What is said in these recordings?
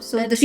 So this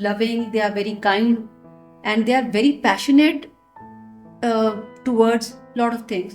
loving, they are very kind, and they are very passionate towards lot of things.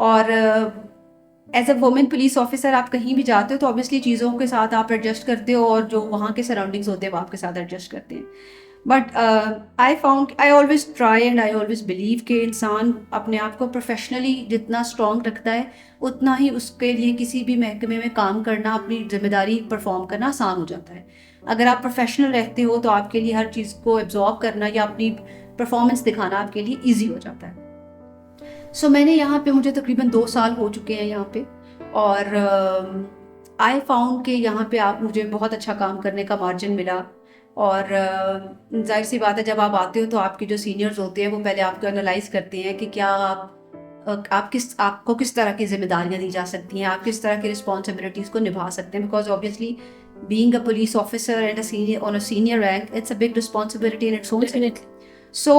اور as a woman police officer آپ کہیں بھی جاتے ہو تو obviously چیزوں کے ساتھ آپ ایڈجسٹ کرتے ہو اور جو وہاں کے سراؤنڈنگس ہوتے ہیں وہ آپ کے ساتھ ایڈجسٹ کرتے ہیں. But I always try and I always believe کہ انسان اپنے آپ کو پروفیشنلی جتنا اسٹرانگ رکھتا ہے اتنا ہی اس کے لیے کسی بھی محکمے میں کام کرنا, اپنی ذمہ داری پرفارم کرنا آسان ہو جاتا ہے. اگر آپ پروفیشنل رہتے ہو تو آپ کے لیے ہر چیز کو ایبزارو کرنا یا اپنی پرفارمنس دکھانا آپ کے لیے ایزی ہو جاتا ہے. سو میں نے یہاں پہ, مجھے تقریباً 2 سال ہو چکے ہیں یہاں پہ, اور آئی فاؤنڈ کہ یہاں پہ آپ مجھے بہت اچھا کام کرنے کا مارجن ملا. اور ظاہر سی بات ہے جب آپ آتے ہو تو آپ کے جو سینئرز ہوتے ہیں وہ پہلے آپ کو انالائز کرتے ہیں کہ کیا آپ کو کس طرح کی ذمہ داریاں دی جا سکتی ہیں, آپ کس طرح کی رسپانسبلٹیز کو نبھا سکتے ہیں, because obviously being a police officer and on a senior rank, it's a big responsibility in its own right. So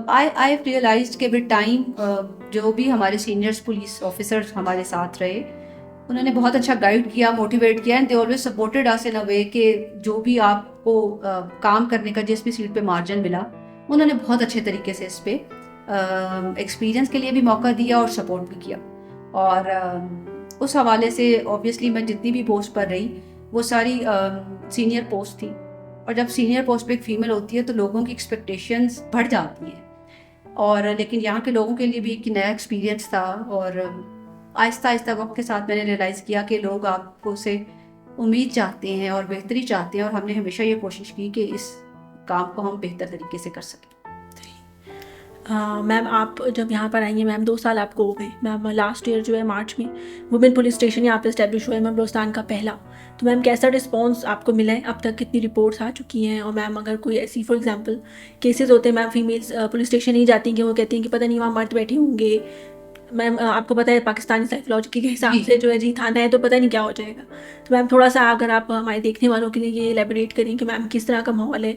I realized کہ with time جو بھی ہمارے سینئرس پولیس آفیسرز ہمارے ساتھ رہے انہوں نے بہت اچھا گائیڈ کیا, موٹیویٹ کیا, اینڈ دے آلویز سپورٹڈ اس ان اے وے کہ جو بھی آپ کو کام کرنے کا جس بھی سیٹ پہ مارجن ملا انہوں نے بہت اچھے طریقے سے اس پہ ایکسپیرینس کے لیے بھی موقع دیا اور سپورٹ بھی کیا. اور اس حوالے سے اوبیسلی میں جتنی بھی پوسٹ پر رہی وہ ساری سینئر پوسٹ تھی, اور جب سینئر پوسٹ پہ ایک فیمیل ہوتی ہے تو لوگوں کی ایکسپیکٹیشنز بڑھ جاتی ہیں. اور لیکن یہاں کے لوگوں کے لیے بھی ایک نیا ایکسپیرینس تھا, اور آہستہ آہستہ وقت کے ساتھ میں نے ریئلائز کیا کہ لوگ آپ کو سے امید چاہتے ہیں اور بہتری چاہتے ہیں, اور ہم نے ہمیشہ یہ کوشش کی کہ اس کام کو ہم بہتر طریقے سے کر سکیں. میم آپ جب یہاں پر آئی ہیں میم 2 سال آپ کو ہو گئے میم, لاسٹ ایئر جو ہے مارچ میں وومن پولیس اسٹیشن یہاں پہ اسٹیبلش ہوا ہے میم بلوچستان کا پہلا. تو میم کیسا رسپانس آپ کو ملا ہے, اب تک کتنی رپورٹس آ چکی ہیں, اور میم اگر کوئی ایسی فار ایگزامپل کیسز ہوتے ہیں میم فیمیلس پولیس اسٹیشن نہیں جاتی ہیں کہ وہ کہتی ہیں کہ پتہ نہیں وہاں مرد بیٹھے ہوں گے. میم آپ کو پتہ ہے پاکستانی سائیکولوجی کے حساب سے جو ہے جی تھانہ ہے تو پتہ نہیں کیا ہو جائے گا. تو میم تھوڑا سا اگر آپ ہمارے دیکھنے والوں کے لیے یہ ایلیبوریٹ کریں کہ میم کس طرح کا ماحول ہے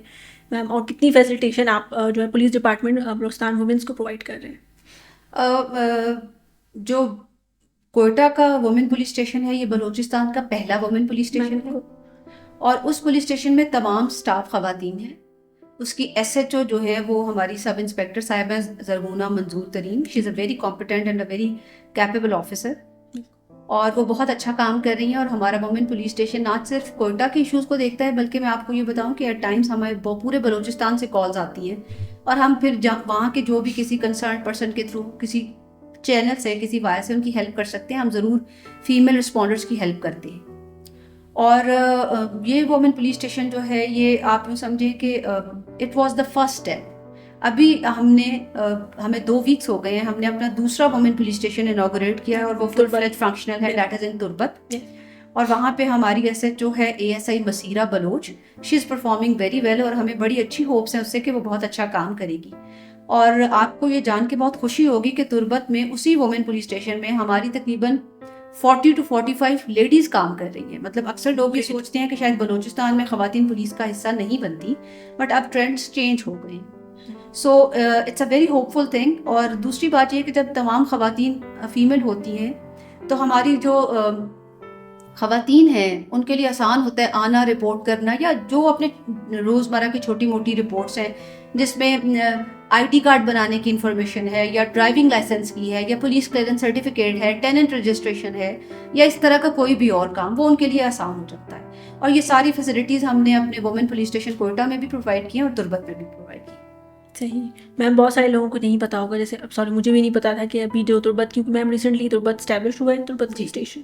میم, اور کتنی فیسیلیٹیشن آپ جو ہے پولیس ڈپارٹمنٹ بلوچستان وومنس کو پرووائڈ کر رہے ہیں. جو کوئٹہ کا وومن پولیس اسٹیشن ہے یہ بلوچستان کا پہلا وومن پولیس اسٹیشن ہے, اور اس پولیس اسٹیشن میں تمام سٹاف خواتین ہیں. اس کی ایس ایچ او جو ہے وہ ہماری سب انسپیکٹر صاحبہ Zarghuna Manzoor Tareen, she is a very competent and a very capable officer, اور وہ بہت اچھا کام کر رہی ہیں. اور ہمارا وومن پولیس اسٹیشن نہ صرف کوئٹہ کے ایشوز کو دیکھتا ہے بلکہ میں آپ کو یہ بتاؤں کہ ایٹ ٹائمس ہمیں پورے بلوچستان سے کالز آتی ہیں, اور ہم پھر وہاں کے جو بھی کسی کنسرن پرسن کے تھرو کسی چینل سے کسی وائر سے ان کی ہیلپ کر سکتے ہیں, ہم ضرور فیمیل رسپونڈرس کی ہیلپ کرتے ہیں. اور یہ وومن پولیس اسٹیشن جو ہے یہ آپ یوں سمجھیں کہ it was the first step. ابھی ہمیں 2 ویکس ہو گئے ہیں, ہم نے اپنا دوسرا وومن پولیس اسٹیشن انوگریٹ کیا ہے, اور وہ فل فلیج فنکشنل ہے, دیٹ از ان تربت. اور وہاں پہ ہماری ایس ایچ او ہے ASI Maseera Baloch, she is performing very well, اور ہمیں بڑی اچھی ہوپس ہیں اس سے کہ وہ بہت اچھا کام کرے گی. اور آپ کو یہ جان کے بہت خوشی ہوگی کہ تربت میں اسی وومن پولیس اسٹیشن میں ہماری تقریباً 40 to 45 لیڈیز کام کر رہی ہیں. مطلب اکثر لوگ یہ سوچتے ہیں کہ شاید بلوچستان میں خواتین پولیس کا حصہ نہیں بنتی, بٹ اب ٹرینڈس چینج ہو گئے ہیں. So it's a very hopeful thing. اور دوسری بات یہ کہ جب تمام خواتین فیمیل ہوتی ہیں تو ہماری جو خواتین ہیں ان کے لیے آسان ہوتا ہے آنا, رپورٹ کرنا, یا جو اپنے روزمرہ کی چھوٹی موٹی رپورٹس ہیں جس میں ID کارڈ بنانے کی انفارمیشن ہے, یا ڈرائیونگ لائسنس کی ہے, یا پولیس کلیئرنس سرٹیفکیٹ ہے, ٹیننٹ رجسٹریشن ہے, یا اس طرح کا کوئی بھی اور کام, وہ ان کے لیے آسان ہو جاتا ہے. اور یہ ساری فیسلٹیز ہم نے اپنے وومن پولیس اسٹیشن کوئٹہ میں بھی پرووائڈ کی ہیں اور تربت میں بھی پرووائڈ کی. صحیح میم, بہت سارے لوگوں کو نہیں پتا ہوگا, جیسے اب سوری مجھے بھی نہیں پتا تھا کہ ابھی جو تربت, کیونکہ میم ریسنٹلی تربت اسٹیبلش ہوا ہے تربت پولیس اسٹیشن,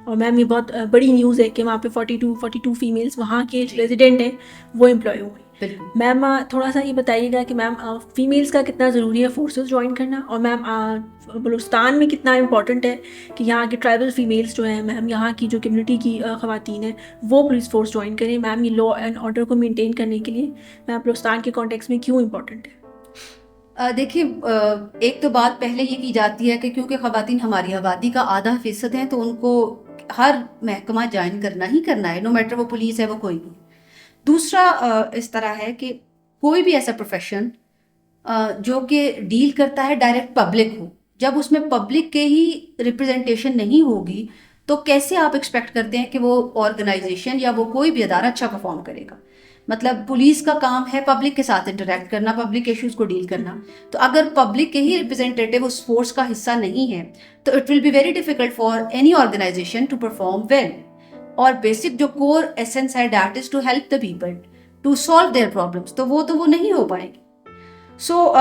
اور میم یہ بہت بڑی نیوز ہے کہ وہاں پہ 42 فیمیلس وہاں کے ریزیڈنٹ ہیں وہ امپلائی ہوئے. میم تھوڑا سا یہ بتائیے گا کہ میم فیمیلس کا کتنا ضروری ہے فورسز جوائن کرنا, اور میم بلوچستان میں کتنا امپورٹنٹ ہے کہ یہاں کے ٹرائبل فیمیلس جو ہیں میم, یہاں کی جو کمیونٹی کی خواتین ہیں وہ پولیس فورس جوائن کریں. میم یہ لا اینڈ آرڈر کو مینٹین کرنے کے لیے میم بلوچستان کے کانٹیکس میں کیوں امپورٹنٹ ہے؟ دیکھیے, ایک تو بات پہلے یہ کی جاتی ہے کہ کیونکہ خواتین ہماری آبادی کا 0.5% ہیں تو ان کو ہر محکمہ جوائن کرنا ہی کرنا ہے, نو میٹر وہ پولیس ہے وہ کوئی بھی. دوسرا اس طرح ہے کہ کوئی بھی ایسا پروفیشن جو کہ ڈیل کرتا ہے ڈائریکٹ پبلک ہو, جب اس میں پبلک کے ہی ریپرزنٹیشن نہیں ہوگی تو کیسے آپ ایکسپیکٹ کرتے ہیں کہ وہ آرگنائزیشن یا وہ کوئی بھی ادارہ اچھا پرفارم کرے گا. مطلب پولیس کا کام ہے پبلک کے ساتھ انٹریکٹ کرنا, پبلک ایشوز کو ڈیل کرنا. تو اگر پبلک کے ہی ریپرزینٹیٹیو اس فورس کا حصہ نہیں ہے تو it will be very difficult for any organisation to perform well. اور بیسک جو کور ایسنس ہے that is to help the people to solve their problems, تو وہ نہیں ہو پائے گی. سو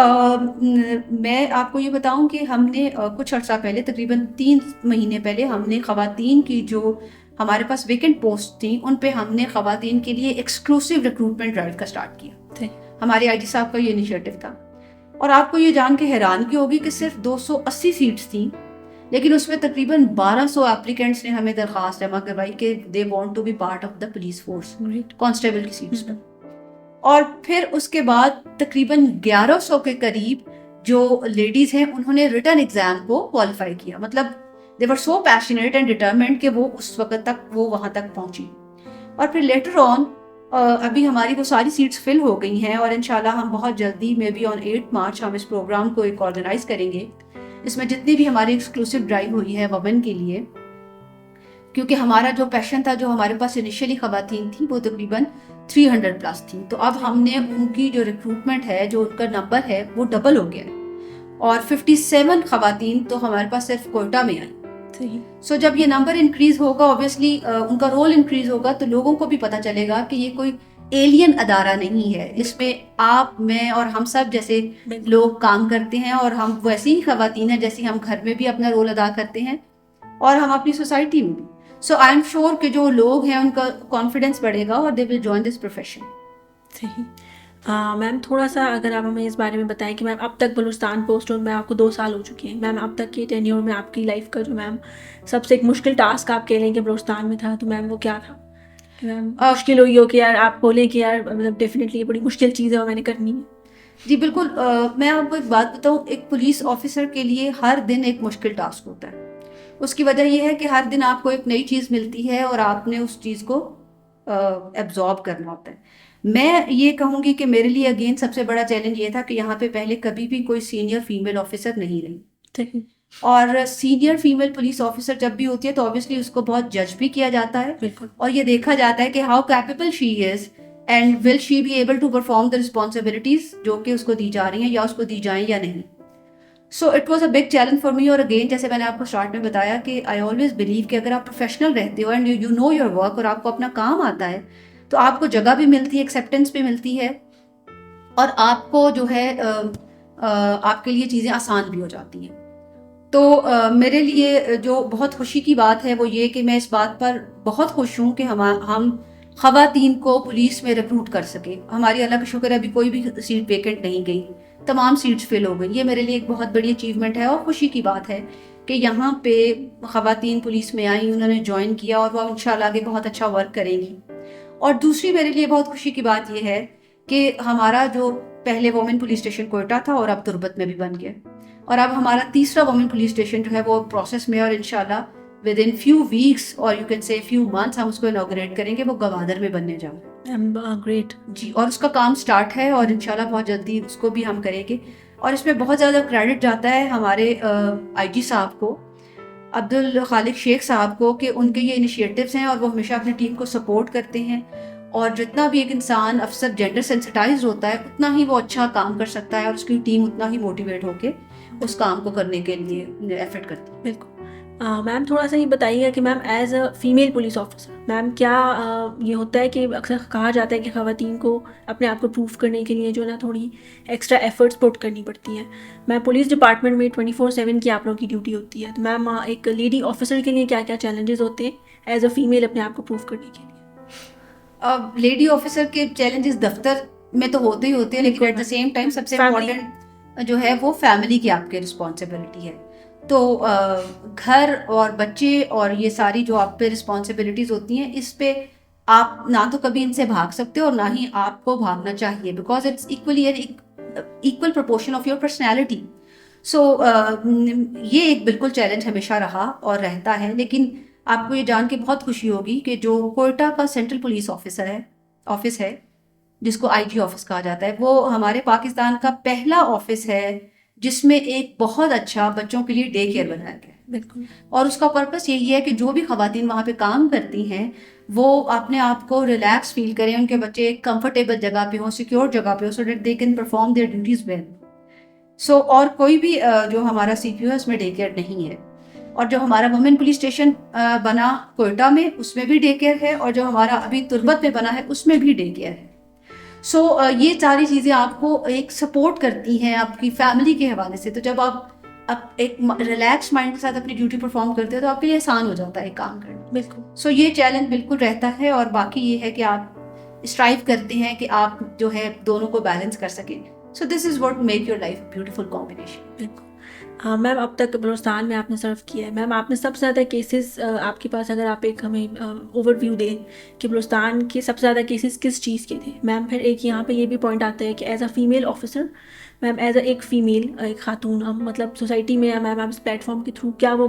میں آپ کو یہ بتاؤں کہ ہم نے کچھ عرصہ پہلے, تقریباً 3 مہینے پہلے, ہم نے خواتین کی جو ہمارے پاس ویکنٹ پوسٹ تھیں ان پہ ہم نے خواتین کے لیے ایکسکلوسیو ریکروٹمنٹ ڈرائیو کا اسٹارٹ کیا. ہمارے آئی جی صاحب کا یہ انیشیٹو تھا. اور آپ کو یہ جان کے حیرانگی ہوگی کہ صرف 280 سیٹس تھیں, لیکن اس میں تقریباً 1200 ایپلیکینٹس نے ہمیں درخواست جمع کروائی کہ they want to be part of the police force, constable کی سیٹس پر. اور پھر اس کے بعد تقریباً 1100 کے قریب جو لیڈیز ہیں انہوں نے ریٹن ایگزام کو کوالیفائی کیا. مطلب دے ور سو پیشنیٹ اینڈ ڈٹرمنڈ کہ وہ اس وقت تک وہ وہاں تک پہنچی. اور پھر لیٹر آن ابھی ہماری وہ ساری سیٹس فل ہو گئی ہیں, اور انشاءاللہ ہم بہت جلدی مے بی آن 8 مارچ ہم اس پروگرام کو ایک آرگنائز کریں گے. اس میں جتنی بھی ہماری ایکسکلوسیو ڈرائیو ہوئی ہے وومن کے لیے, کیونکہ ہمارا جو پیشن تھا, جو ہمارے پاس انیشیلی خواتین تھیں وہ تقریباً 300 پلس تھیں, تو اب ہم نے ان کی جو ریکروٹمنٹ ہے, جو ان کا نمبر ہے وہ ڈبل ہو گیا ہے, اور 57 خواتین تو ہمارے پاس صرف کوئٹہ میں آئیں. سو جب یہ نمبر انکریز ہوگا, اوبیسلی ان کا رول انکریز ہوگا, تو لوگوں کو بھی پتہ چلے گا کہ یہ کوئی ایلین ادارہ نہیں ہے, اس میں آپ, میں اور ہم سب جیسے لوگ کام کرتے ہیں, اور ہم ویسی ہی خواتین ہیں جیسی ہم گھر میں بھی اپنا رول ادا کرتے ہیں اور ہم اپنی سوسائٹی میں بھی. سو آئی ایم شیور کہ جو لوگ ہیں ان کا کانفیڈینس بڑھے گا اور دے ول جوائن دس پروفیشن. صحیح. میم تھوڑا سا اگر آپ ہمیں اس بارے میں بتائیں کہ میم اب تک بلوچستان پوسٹ میں آپ کو 2 سال ہو چکے ہیں, میم اب تک کے ٹینیور میں آپ کی لائف کا جو میم سب سے ایک مشکل ٹاسک آپ کہہ لیں کہ بلوچستان میں تھا, تو میم وہ کیا تھا؟ میم مشکل ہوئی ہو کہ یار آپ بولیں کہ یار مطلب ڈیفینیٹلی یہ بڑی مشکل چیز ہے اور میں نے کرنی ہے. جی بالکل. میں آپ کو ایک بات بتاؤں, ایک پولیس آفیسر کے لیے ہر دن ایک مشکل ٹاسک ہوتا ہے. اس کی وجہ یہ ہے کہ ہر دن آپ کو ایک نئی چیز ملتی ہے اور آپ نے اس چیز کو ایبزارب کرنا ہوتا ہے. میں یہ کہوں گی کہ میرے لیے اگین سب سے بڑا چیلنج یہ تھا کہ یہاں پہ پہلے کبھی بھی کوئی سینئر فیمیل آفیسر نہیں رہی, اور سینئر فیمیل پولیس آفیسر جب بھی ہوتی ہے تو اوبیسلی اس کو بہت جج بھی کیا جاتا ہے, اور یہ دیکھا جاتا ہے کہ how capable she is and will she be able to perform the responsibilities جو کہ اس کو دی جا رہی ہیں, یا اس کو دی جائیں یا نہیں. So it was a big challenge for me. اور اگین جیسے میں نے آپ کو اسٹارٹ میں بتایا کہ آئی آلویز بلیو کہ اگر آپ پروفیشنل رہتے ہو and you know your work اور آپ کو اپنا کام آتا ہے, تو آپ کو جگہ بھی ملتی ہے, ایکسیپٹینس بھی ملتی ہے, اور آپ کو جو ہے آپ کے لیے چیزیں آسان بھی ہو جاتی ہیں. تو میرے لیے جو بہت خوشی کی بات ہے وہ یہ کہ میں اس بات پر بہت خوش ہوں کہ ہم خواتین کو پولیس میں ریکروٹ کر سکیں. ہماری اللہ کا شکر ہے ابھی کوئی بھی سیٹ ویکنٹ نہیں گئی, تمام سیٹس فل ہو گئی. یہ میرے لیے ایک بہت بڑی اچیومنٹ ہے اور خوشی کی بات ہے کہ یہاں پہ خواتین پولیس میں آئیں, انہوں نے جوائن کیا, اور وہ انشاءاللہ آگے بہت اچھا ورک کریں گی. اور دوسری میرے لیے بہت خوشی کی بات یہ ہے کہ ہمارا جو پہلے وومن پولیس اسٹیشن کوئٹہ تھا اور اب تربت میں بھی بن گیا, اور اب ہمارا تیسرا وومن پولیس اسٹیشن جو ہے وہ پروسیس میں, اور انشاءاللہ ود ان فیو ویکس اور you can say few months ہم اس کو انوگریٹ کریں گے. وہ گوادر میں بننے جا رہا ہے. گریٹ. جی, اور اس کا کام سٹارٹ ہے, اور انشاءاللہ بہت جلدی اس کو بھی ہم کریں گے. اور اس میں بہت زیادہ کریڈٹ جاتا ہے ہمارے آئی جی صاحب کو, عبدالخالق شیخ صاحب کو, کہ ان کے یہ انیشیٹوز ہیں اور وہ ہمیشہ اپنی ٹیم کو سپورٹ کرتے ہیں. اور جتنا بھی ایک انسان افسر جینڈر سینسٹائزڈ ہوتا ہے اتنا ہی وہ اچھا کام کر سکتا ہے, اور اس کی ٹیم اتنا ہی موٹیویٹ ہو کے اس کام کو کرنے کے لیے ایفرٹ کرتی ہے. بالکل. میم تھوڑا سا یہ بتائیے گا کہ ma'am as a female police officer ma'am کیا یہ ہوتا ہے کہ اکثر کہا جاتا ہے کہ خواتین کو اپنے آپ کو پروف کرنے کے لیے جو نا تھوڑی ایکسٹرا ایفرٹس پٹ کرنی پڑتی ہیں. میم پولیس ڈپارٹمنٹ میں 24/7 کی آپ لوگوں کی ڈیوٹی ہوتی ہے, تو میم ایک لیڈی آفیسر کے لیے کیا کیا چیلنجز ہوتے ہیں ایز اے فیمیل اپنے آپ کو پروف کرنے کے لیے؟ لیڈی آفیسر کے چیلنجز دفتر میں تو ہوتے ہی ہوتے ہیں, لیکن ایٹ دا سیم ٹائم سب سے امپورٹنٹ جو ہے وہ فیملی کی آپ کی رسپانسبلٹی ہے. تو گھر اور بچے اور یہ ساری جو آپ پہ رسپانسبلٹیز ہوتی ہیں, اس پہ آپ نہ تو کبھی ان سے بھاگ سکتے اور نہ ہی آپ کو بھاگنا چاہیے, because it's equal proportion of your personality. So یہ ایک بالکل چیلنج ہمیشہ رہا اور رہتا ہے. لیکن آپ کو یہ جان کے بہت خوشی ہوگی کہ جو کوئٹہ کا سینٹرل پولیس آفس ہے جس کو آئی جی آفس کہا جاتا ہے, وہ ہمارے پاکستان کا پہلا آفس ہے جس میں ایک بہت اچھا بچوں کے لیے ڈے کیئر بنایا گیا ہے. بالکل. اور اس کا پرپس یہی ہے کہ جو بھی خواتین وہاں پہ کام کرتی ہیں وہ اپنے آپ کو ریلیکس فیل کریں, ان کے بچے ایک کمفرٹیبل جگہ پہ ہوں, سیکیور جگہ پہ ہوں, so that they can perform their duties well. So اور کوئی بھی جو ہمارا سی پی یو ہے اس میں ڈے کیئر نہیں ہے. اور جو ہمارا وومن پولیس اسٹیشن بنا کوئٹہ میں اس میں بھی ڈے کیئر ہے, اور جو ہمارا ابھی تربت میں بنا ہے اس میں بھی ڈے کیئر ہے. سو یہ ساری چیزیں آپ کو ایک سپورٹ کرتی ہیں آپ کی فیملی کے حوالے سے. تو جب آپ ایک ریلیکس مائنڈ کے ساتھ اپنی ڈیوٹی پرفارم کرتے ہیں تو آپ کے لیے آسان ہو جاتا ہے کام کرنا. بالکل. سو یہ چیلنج بالکل رہتا ہے, اور باقی یہ ہے کہ آپ اسٹرائیو کرتے ہیں کہ آپ جو ہے دونوں کو بیلنس کر سکیں. So this is what make your life beautiful combination. بالکل. میم اب تک بلوچستان میں آپ نے سرو کیا ہے, میم آپ نے سب سے زیادہ کیسز آپ کے پاس, اگر آپ ایک ہمیں اوور ویو دیں کہ بلوچستان کے سب سے زیادہ کیسز کس چیز کے تھے. میم پھر ایک یہاں پہ یہ بھی پوائنٹ آتا ہے کہ as a female officer, ma'am as اے ایک فیمیل, ایک خاتون, ہم مطلب سوسائٹی میں میم آپ اس پلیٹ فارم کے تھرو کیا وہ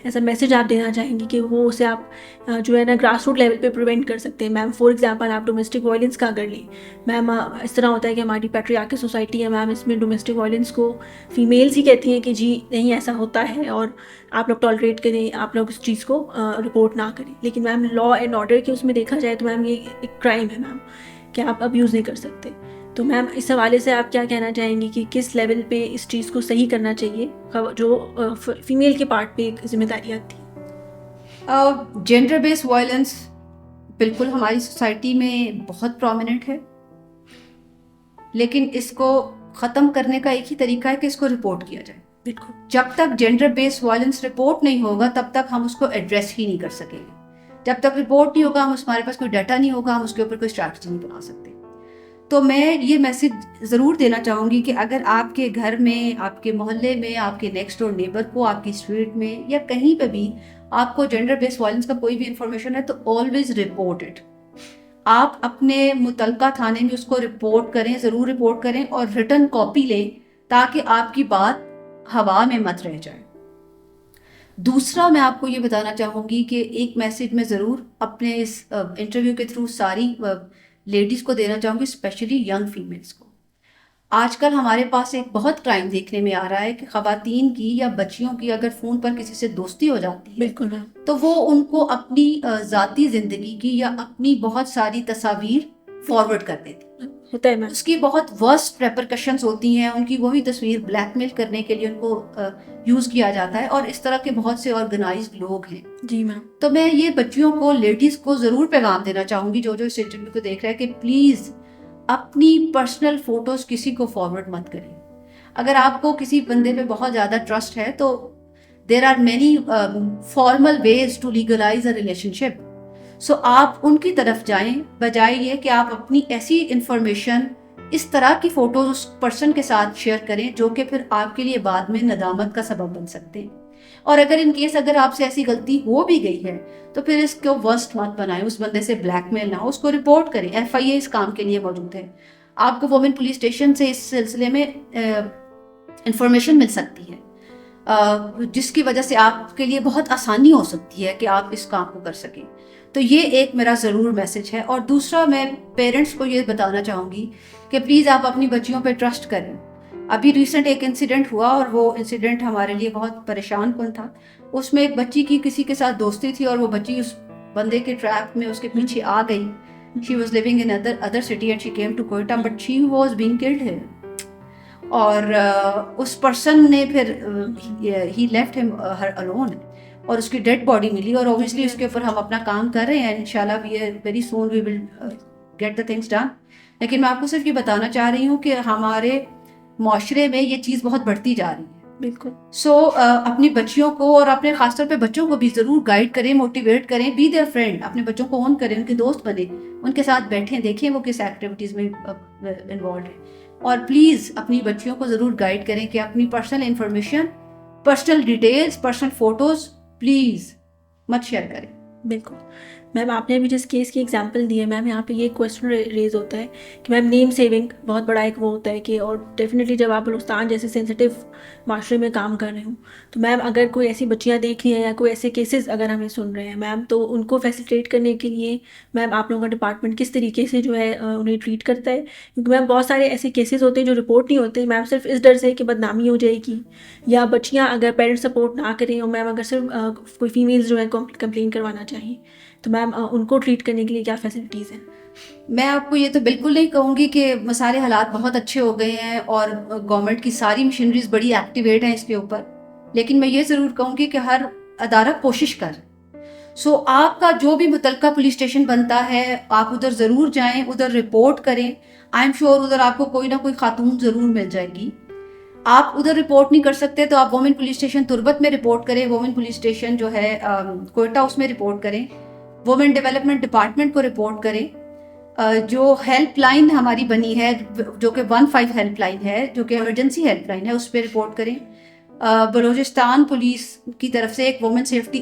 ایسا میسیج آپ دینا چاہیں گی کہ وہ اسے آپ جو ہے نا گراس روٹ لیول پہ پریونٹ کر سکتے ہیں. میم فار ایگزامپل آپ ڈومیسٹک وائلنس کا اگر لیں, میم اس طرح ہوتا ہے کہ ہماری پیٹریارکی سوسائٹی ہے میم, اس میں ڈومیسٹک وائلنس کو فیمیلز ہی کہتی ہیں کہ جی نہیں ایسا ہوتا ہے اور آپ لوگ ٹالریٹ کریں, آپ لوگ اس چیز کو رپورٹ نہ کریں. لیکن میم لا اینڈ آرڈر کے اس میں دیکھا جائے تو میم یہ ایک کرائم ہے میم, کہ آپ ابیوز نہیں کر سکتے. تو میم اس حوالے سے آپ کیا کہنا چاہیں گی کہ کس لیول پہ اس چیز کو صحیح کرنا چاہیے جو فیمیل کے پارٹ پہ ایک ذمہ داری آتی ہے؟ جینڈر بیس وائلنس بالکل ہماری سوسائٹی میں بہت پرومیننٹ ہے, لیکن اس کو ختم کرنے کا ایک ہی طریقہ ہے کہ اس کو رپورٹ کیا جائے. بالکل. جب تک جینڈر بیس وائلنس رپورٹ نہیں ہوگا تب تک ہم اس کو ایڈریس ہی نہیں کر سکیں گے. جب تک رپورٹ نہیں ہوگا, ہمارے پاس کوئی ڈیٹا نہیں ہوگا, ہم اس کے اوپر کوئی اسٹریٹجی نہیں بنا سکتے. تو میں یہ میسج ضرور دینا چاہوں گی کہ اگر آپ کے گھر میں, آپ کے محلے میں, آپ کے نیکسٹ ڈور نیبر کو, آپ کی اسٹریٹ میں یا کہیں پہ بھی آپ کو جینڈر بیس وائلنس کا کوئی بھی انفارمیشن ہے تو آلویز رپورٹ اٹ. آپ اپنے متعلقہ تھانے میں اس کو رپورٹ کریں, ضرور رپورٹ کریں, اور ریٹن کاپی لیں تاکہ آپ کی بات ہوا میں مت رہ جائے. دوسرا میں آپ کو یہ بتانا چاہوں گی کہ ایک میسج میں ضرور اپنے اس انٹرویو کے تھرو ساری لیڈیز کو دینا چاہوں گی, اسپیشلی ینگ فیمیلز کو. آج کل ہمارے پاس ایک بہت کرائم دیکھنے میں آ رہا ہے کہ خواتین کی یا بچیوں کی اگر فون پر کسی سے دوستی ہو جاتی ہے بالکل تو وہ ان کو اپنی ذاتی زندگی کی یا اپنی بہت ساری تصاویر فارورڈ کر دیتی. ہوتا ہے میم. اس کی بہت ورسٹ ریپرکشنز ہوتی ہیں, ان کی وہی تصویر بلیک میل کرنے کے لیے ان کو یوز کیا جاتا ہے, اور اس طرح کے بہت سے آرگنائزڈ لوگ ہیں. جی میم. تو میں یہ بچیوں کو, لیڈیز کو ضرور پیغام دینا چاہوں گی جو اس انٹرویو کو دیکھ رہے ہیں کہ پلیز اپنی پرسنل فوٹوز کسی کو فارورڈ مت کریں. اگر آپ کو کسی بندے پہ بہت زیادہ ٹرسٹ ہے تو there are many formal ways to legalize a relationship. So آپ ان کی طرف جائیں بجائے یہ کہ آپ اپنی ایسی انفارمیشن, اس طرح کی فوٹوز اس پرسن کے ساتھ شیئر کریں جو کہ پھر آپ کے لیے بعد میں ندامت کا سبب بن سکتے ہیں. اور اگر ان کیس اگر آپ سے ایسی غلطی ہو بھی گئی ہے تو پھر اس کو ورسٹ مت بنائیں, اس بندے سے بلیک میل نہ ہو, اس کو رپورٹ کریں. FIA اس کام کے لیے موجود ہے. آپ کو وومن پولیس اسٹیشن سے اس سلسلے میں انفارمیشن مل سکتی ہے جس کی وجہ سے آپ کے لیے بہت آسانی ہو سکتی ہے کہ آپ اس کام کو کر سکیں. تو یہ ایک میرا ضرور میسج ہے. اور دوسرا میں پیرنٹس کو یہ بتانا چاہوں گی کہ پلیز آپ اپنی بچیوں پہ ٹرسٹ کریں. ابھی ریسنٹ ایک انسیڈنٹ ہوا اور وہ انسیڈنٹ ہمارے لیے بہت پریشان کن تھا. اس میں ایک بچی کی کسی کے ساتھ دوستی تھی اور وہ بچی اس بندے کے ٹریپ میں اس کے پیچھے آ گئی. She was living in other city and she came to Quetta, but she was being killed here. اور اس پرسن نے پھر he left her alone, اور اس کی ڈیڈ باڈی ملی, اور obviously اس کے اوپر ہم اپنا کام کر رہے ہیں. انشاءاللہ very soon we will get the things done. لیکن میں آپ کو صرف یہ بتانا چاہ رہی ہوں کہ ہمارے معاشرے میں یہ چیز بہت بڑھتی جا رہی ہے. بالکل. سو اپنی بچیوں کو اور اپنے خاص طور پہ بچوں کو بھی ضرور گائیڈ کریں, موٹیویٹ کریں, بی دیئر فرینڈ. اپنے بچوں کو اون کریں, ان کے دوست بنیں, ان کے ساتھ بیٹھیں, دیکھیں وہ کس ایکٹیویٹیز میں انوالوڈ ہیں. اور پلیز اپنی بچیوں کو ضرور گائیڈ کریں کہ اپنی personal information, personal details, personal photos please مت شیئر کریں. بالکل. میم آپ نے ابھی جس کیس کی ایگزامپل دی ہے میم, یہاں پہ یہ کویشچن ریز ہوتا ہے کہ میم نیم سیونگ بہت بڑا ایک وہ ہوتا ہے کہ, اور ڈیفینیٹلی جب آپ بلوچستان جیسے سینسٹیو معاشرے میں کام کر رہے ہوں تو میم اگر کوئی ایسی بچیاں دیکھ رہی ہیں یا کوئی ایسے کیسز اگر ہمیں سن رہے ہیں میم, تو ان کو فیسیلیٹیٹ کرنے کے لیے میم آپ لوگوں کا ڈپارٹمنٹ کس طریقے سے جو ہے انہیں ٹریٹ کرتا ہے؟ کیونکہ میم بہت سارے ایسے کیسز ہوتے ہیں جو رپورٹ نہیں ہوتے میم, صرف اس ڈر سے کہ بدنامی ہو جائے گی, یا بچیاں اگر پیرنٹ سپورٹ نہ کریں, اور میم اگر صرف کوئی فیمیلز جو ہیں کمپلین کروانا چاہیں تو میم ان کو ٹریٹ کرنے کے لیے کیا فیسلٹیز ہیں؟ میں آپ کو یہ تو بالکل نہیں کہوں گی کہ سارے حالات بہت اچھے ہو گئے ہیں اور گورنمنٹ کی ساری مشینریز بڑی ایکٹیویٹ ہیں اس کے اوپر، لیکن میں یہ ضرور کہوں گی کہ ہر ادارہ کوشش کر. سو آپ کا جو بھی متعلقہ پولیس اسٹیشن بنتا ہے آپ ادھر ضرور جائیں، ادھر رپورٹ کریں. آئی ایم شیور ادھر آپ کو کوئی نہ کوئی خاتون ضرور مل جائے گی. آپ ادھر رپورٹ نہیں کر سکتے تو آپ وومن پولیس اسٹیشن تربت میں رپورٹ کریں، وومن پولیس اسٹیشن جو ہے کوئٹہ اس میں رپورٹ کریں، وومن ڈیولپمنٹ ڈپارٹمنٹ کو رپورٹ کریں. جو ہیلپ لائن ہماری بنی ہے جو کہ 15 ہیلپ لائن ہے، جو کہ ایمرجنسی ہیلپ لائن ہے، اس پہ رپورٹ کریں. بلوچستان پولیس کی طرف سے ایک وومن سیفٹی